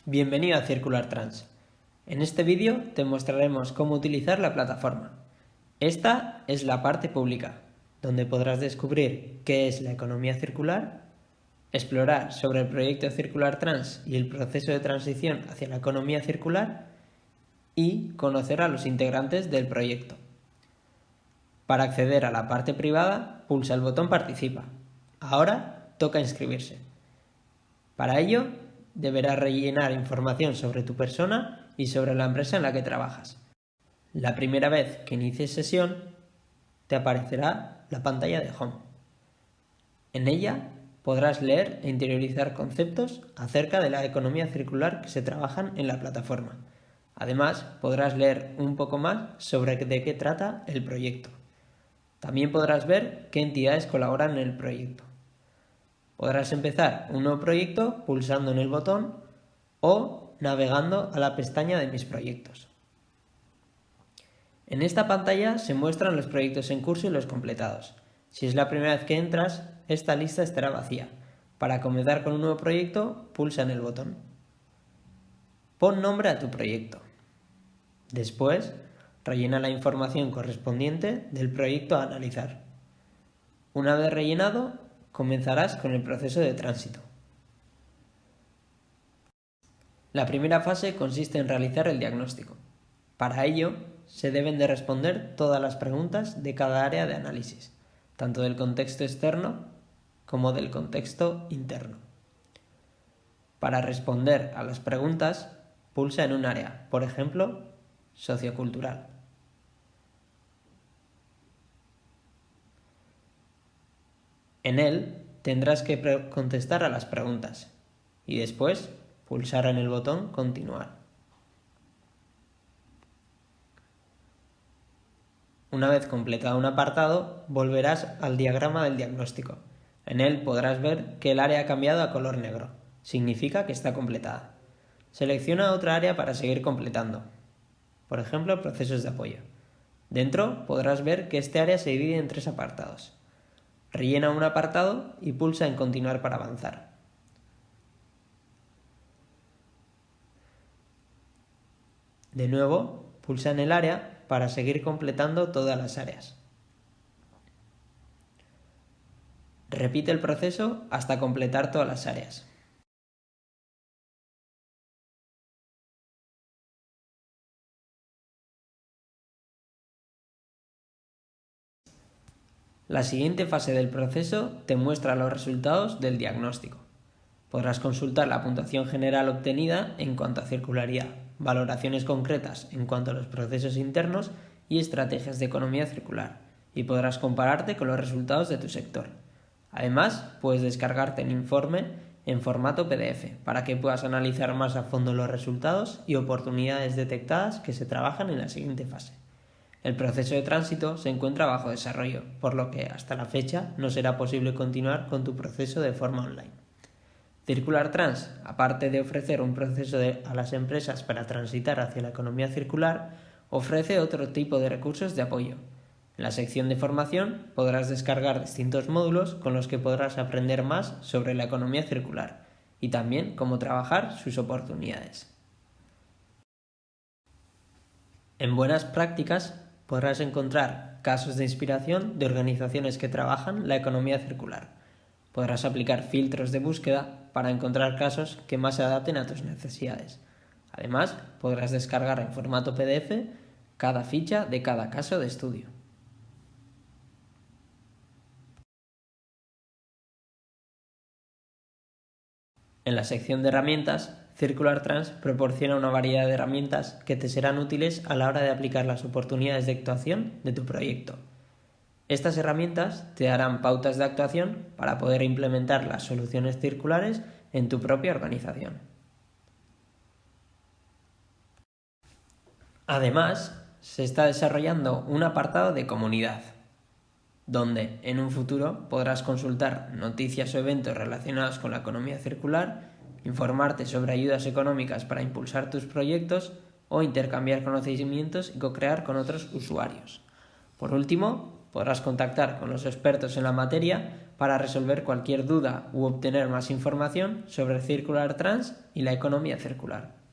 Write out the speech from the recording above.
Bienvenido a Circular Trans. En este vídeo te mostraremos cómo utilizar la plataforma. Esta es la parte pública, donde podrás descubrir qué es la economía circular, explorar sobre el proyecto Circular Trans y el proceso de transición hacia la economía circular y conocer a los integrantes del proyecto. Para acceder a la parte privada, pulsa el botón Participa. Ahora toca inscribirse. Para ello, deberás rellenar información sobre tu persona y sobre la empresa en la que trabajas. La primera vez que inicies sesión, te aparecerá la pantalla de Home. En ella podrás leer e interiorizar conceptos acerca de la economía circular que se trabajan en la plataforma. Además, podrás leer un poco más sobre de qué trata el proyecto. También podrás ver qué entidades colaboran en el proyecto. Podrás empezar un nuevo proyecto pulsando en el botón o navegando a la pestaña de Mis proyectos. En esta pantalla se muestran los proyectos en curso y los completados. Si es la primera vez que entras, esta lista estará vacía. Para comenzar con un nuevo proyecto, pulsa en el botón. Pon nombre a tu proyecto. Después, rellena la información correspondiente del proyecto a analizar. Una vez rellenado, comenzarás con el proceso de tránsito. La primera fase consiste en realizar el diagnóstico. Para ello, se deben de responder todas las preguntas de cada área de análisis, tanto del contexto externo como del contexto interno. Para responder a las preguntas, pulsa en un área, por ejemplo, sociocultural. En él tendrás que contestar a las preguntas y después pulsar en el botón Continuar. Una vez completado un apartado, volverás al diagrama del diagnóstico. En él podrás ver que el área ha cambiado a color negro. Significa que está completada. Selecciona otra área para seguir completando. Por ejemplo, procesos de apoyo. Dentro podrás ver que este área se divide en 3 apartados. Rellena un apartado y pulsa en Continuar para avanzar. De nuevo, pulsa en el área para seguir completando todas las áreas. Repite el proceso hasta completar todas las áreas. La siguiente fase del proceso te muestra los resultados del diagnóstico. Podrás consultar la puntuación general obtenida en cuanto a circularidad, valoraciones concretas en cuanto a los procesos internos y estrategias de economía circular, y podrás compararte con los resultados de tu sector. Además, puedes descargarte el informe en formato PDF para que puedas analizar más a fondo los resultados y oportunidades detectadas que se trabajan en la siguiente fase. El proceso de tránsito se encuentra bajo desarrollo, por lo que hasta la fecha no será posible continuar con tu proceso de forma online. Circular Trans, aparte de ofrecer un proceso a las empresas para transitar hacia la economía circular, ofrece otro tipo de recursos de apoyo. En la sección de formación podrás descargar distintos módulos con los que podrás aprender más sobre la economía circular y también cómo trabajar sus oportunidades. En Buenas prácticas podrás encontrar casos de inspiración de organizaciones que trabajan la economía circular. Podrás aplicar filtros de búsqueda para encontrar casos que más se adapten a tus necesidades. Además, podrás descargar en formato PDF cada ficha de cada caso de estudio. En la sección de herramientas, Circular Trans proporciona una variedad de herramientas que te serán útiles a la hora de aplicar las oportunidades de actuación de tu proyecto. Estas herramientas te darán pautas de actuación para poder implementar las soluciones circulares en tu propia organización. Además, se está desarrollando un apartado de comunidad, donde en un futuro podrás consultar noticias o eventos relacionados con la economía circular, informarte sobre ayudas económicas para impulsar tus proyectos o intercambiar conocimientos y co-crear con otros usuarios. Por último, podrás contactar con los expertos en la materia para resolver cualquier duda u obtener más información sobre Circular Trans y la economía circular.